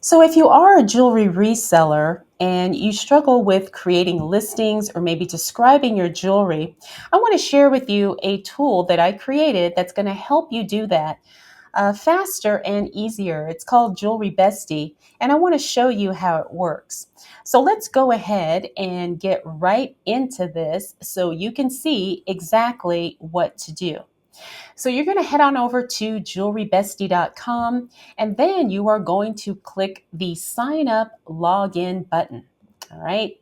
So, if you are a jewelry reseller and you struggle with creating listings or maybe describing your jewelry, I want to share with you a tool that I created that's going to help you do that faster and easier. It's called Jewelry Bestie, and I want to show you how it works. So, let's go ahead and get right into this so you can see exactly what to do. So you're going to head on over to jewelrybestie.com and then you are going to click the sign up login button. All right.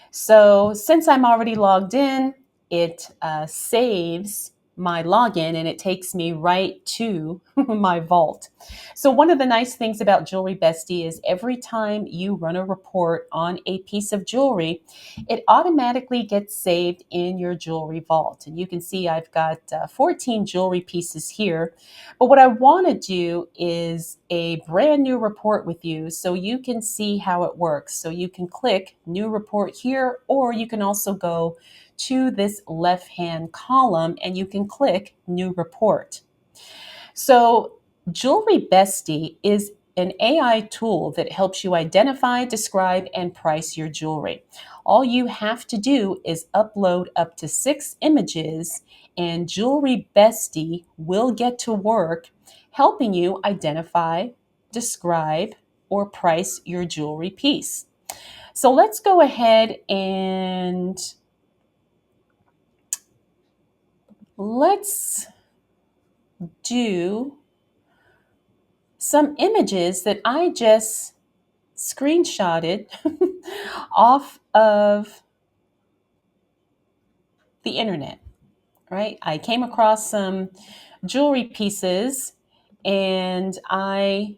So since I'm already logged in, it saves my login and it takes me right to my vault. So one of the nice things about Jewelry Bestie is every time you run a report on a piece of jewelry, it automatically gets saved in your jewelry vault. And you can see I've got 14 jewelry pieces here. But what I want to do is a brand new report with you so you can see how it works. So you can click new report here, or you can also go to this left hand column and you can click new report. So, Jewelry Bestie is an AI tool that helps you identify, describe, and price your jewelry. All you have to do is upload up to 6 images, and Jewelry Bestie will get to work helping you identify, describe, or price your jewelry piece. So, let's go ahead and let's do some images that I just screenshotted off of the internet, right? I came across some jewelry pieces and I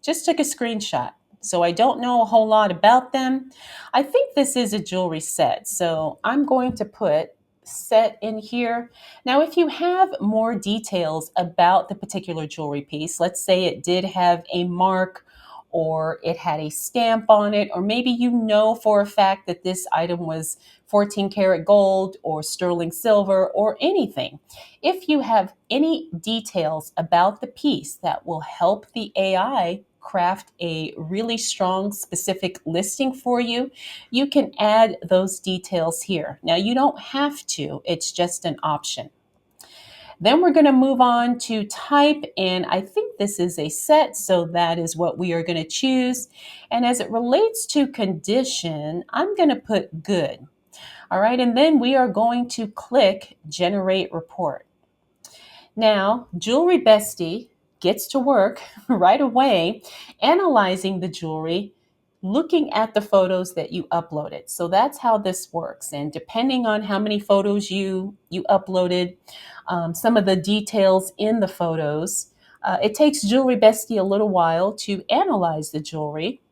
just took a screenshot. So I don't know a whole lot about them. I think this is a jewelry set. So I'm going to put set in here. Now, if you have more details about the particular jewelry piece, let's say it did have a mark or it had a stamp on it, or maybe you know for a fact that this item was 14 karat gold or sterling silver or anything. If you have any details about the piece that will help the AI craft a really strong, specific listing for you, you can add those details here. Now, you don't have to, it's just an option. Then we're going to move on to type, and I think this is a set, so that is what we are going to choose. And as it relates to condition, I'm going to put good. All right, and then we are going to click Generate Report. Now, Jewelry Bestie gets to work right away analyzing the jewelry, looking at the photos that you uploaded. So that's how this works. And depending on how many photos you uploaded, some of the details in the photos, it takes Jewelry Bestie a little while to analyze the jewelry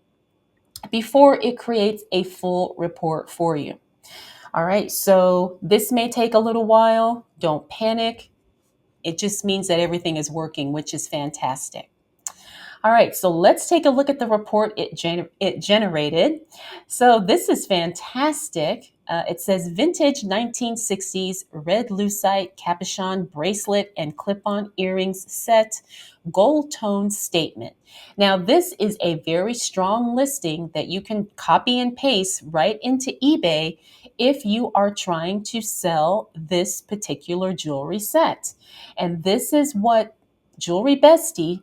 before it creates a full report for you. All right, so this may take a little while. Don't panic. It just means that everything is working, which is fantastic. All right, so let's take a look at the report it generated. So this is fantastic. It says vintage 1960s red lucite capuchon bracelet and clip-on earrings set, gold tone statement. Now this is a very strong listing that you can copy and paste right into eBay if you are trying to sell this particular jewelry set. And this is what Jewelry Bestie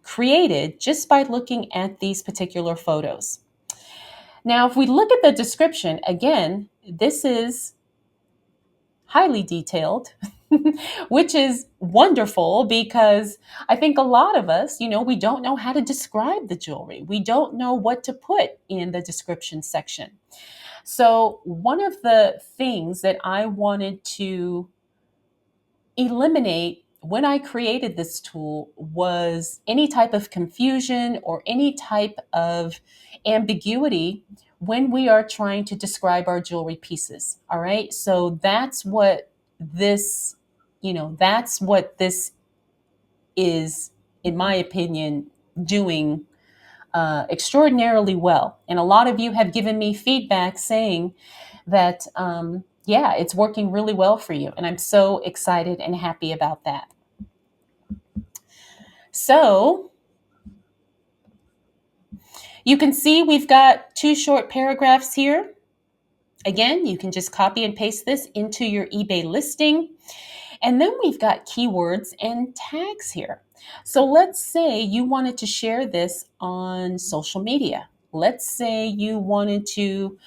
created just by looking at these particular photos. Now, if we look at the description, again, this is highly detailed, which is wonderful because I think a lot of us, we don't know how to describe the jewelry. We don't know what to put in the description section. So, one of the things that I wanted to eliminate when I created this tool was any type of confusion or any type of ambiguity when we are trying to describe our jewelry pieces. All right. So that's what this is, in my opinion, doing extraordinarily well. And a lot of you have given me feedback saying that, yeah, it's working really well for you. And I'm so excited and happy about that. So You can see we've got two short paragraphs here. Again, you can just copy and paste this into your eBay listing. And then we've got keywords and tags here. So let's say you wanted to share this on social media. Let's say you wanted to,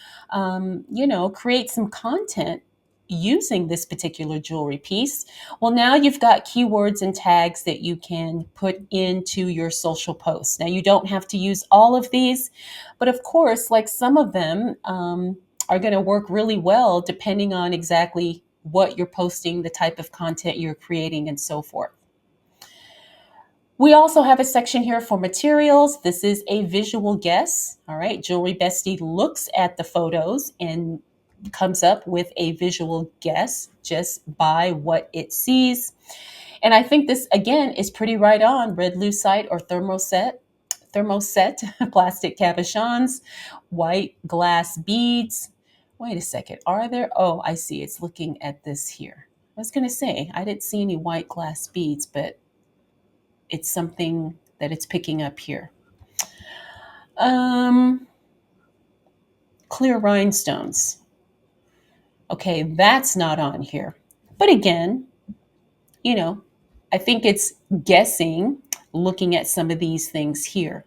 create some content using this particular jewelry piece. Well, now you've got keywords and tags that you can put into your social posts. Now, you don't have to use all of these, but of course, like some of them, are going to work really well depending on exactly what you're posting, the type of content you're creating, and so forth. We also have a section here for materials. This is a visual guess. All right, Jewelry Bestie looks at the photos and comes up with a visual guess just by what it sees. And I think this, again, is pretty right on. Red lucite or thermoset, plastic cabochons, white glass beads. Wait a second. Are there? Oh, I see. It's looking at this here. I was going to say, I didn't see any white glass beads, but it's something that it's picking up here. Clear rhinestones. Okay, that's not on here. But again, I think it's guessing looking at some of these things here.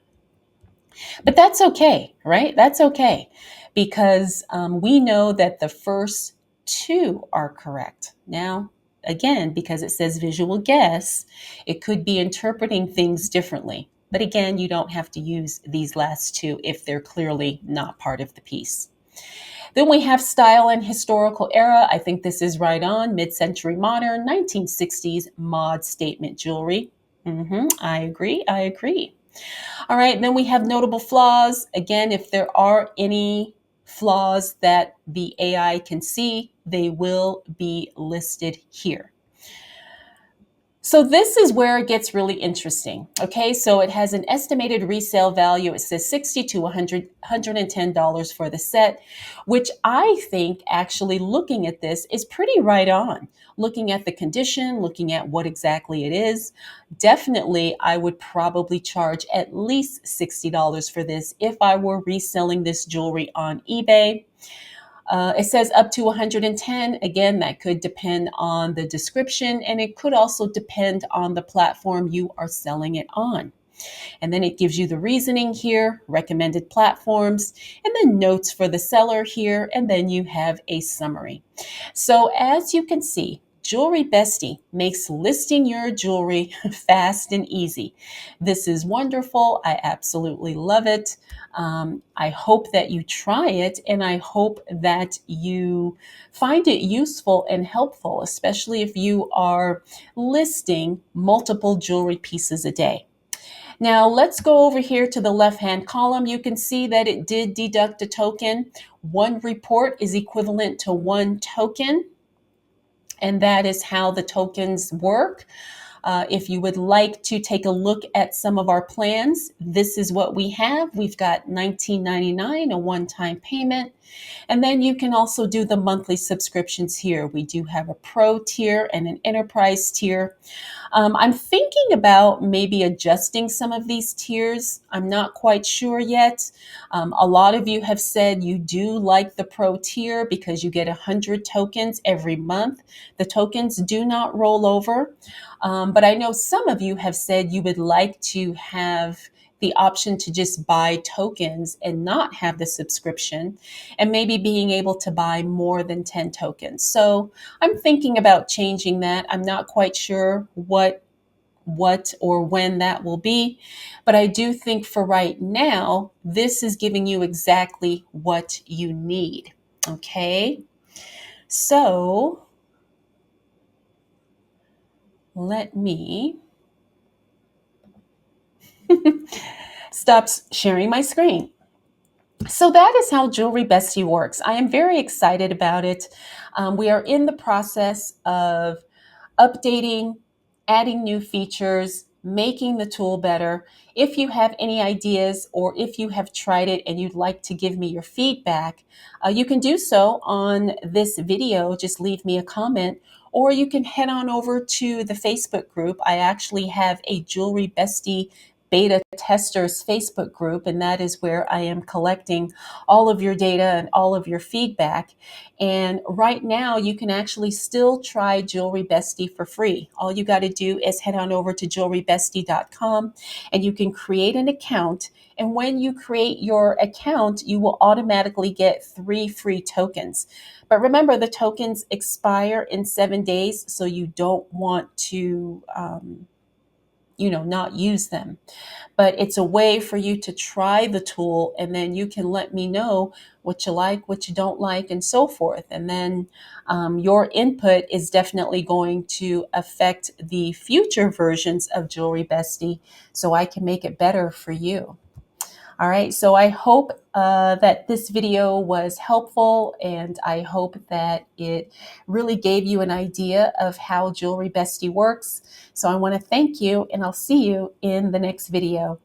But that's okay, right? That's okay because we know that the first two are correct. Now, again, because it says visual guess, it could be interpreting things differently. But again, you don't have to use these last two if they're clearly not part of the piece. Then we have style and historical era. I think this is right on. Mid-century modern, 1960s mod statement jewelry. I agree. I agree. All right, then we have notable flaws. Again, if there are any flaws that the AI can see, they will be listed here. So this is where it gets really interesting. Okay, so it has an estimated resale value. It says $60 to $110 for the set, which I think actually looking at this is pretty right on. Looking at the condition, looking at what exactly it is, definitely I would probably charge at least $60 for this if I were reselling this jewelry on eBay. It says up to 110. Again, that could depend on the description, and it could also depend on the platform you are selling it on. And then it gives you the reasoning here, recommended platforms, and then notes for the seller here, and then you have a summary. So as you can see, Jewelry Bestie makes listing your jewelry fast and easy. This is wonderful. I absolutely love it. I hope that you try it, and I hope that you find it useful and helpful, especially if you are listing multiple jewelry pieces a day. Now let's go over here to the left-hand column. You can see that it did deduct a token. One report is equivalent to one token, and that is how the tokens work. If you would like to take a look at some of our plans, this is what we have. We've got $19.99, a one-time payment. And then you can also do the monthly subscriptions here. We do have a pro tier and an enterprise tier. I'm thinking about maybe adjusting some of these tiers. I'm not quite sure yet. A lot of you have said you do like the pro tier because you get 100 tokens every month. The tokens do not roll over. But I know some of you have said you would like to have the option to just buy tokens and not have the subscription, and maybe being able to buy more than 10 tokens. So I'm thinking about changing that. I'm not quite sure what or when that will be, but I do think for right now, this is giving you exactly what you need. Okay, so let me stop sharing my screen. So that is how Jewelry Bestie works. I am very excited about it. We are in the process of updating, adding new features, making the tool better. If you have any ideas or if you have tried it and you'd like to give me your feedback, you can do so on this video. Just leave me a comment, or you can head on over to the Facebook group. I actually have a Jewelry Bestie beta testers Facebook group, and that is where I am collecting all of your data and all of your feedback. And right now, you can actually still try Jewelry Bestie for free. All you got to do is head on over to jewelrybestie.com and you can create an account. And when you create your account, you will automatically get 3 free tokens. But remember, the tokens expire in 7 days, so you don't want to, not use them. But it's a way for you to try the tool, and then you can let me know what you like, what you don't like, and so forth. And then your input is definitely going to affect the future versions of Jewelry Bestie, so I can make it better for you. All right, so I hope that this video was helpful, and I hope that it really gave you an idea of how Jewelry Bestie works. So I want to thank you, and I'll see you in the next video.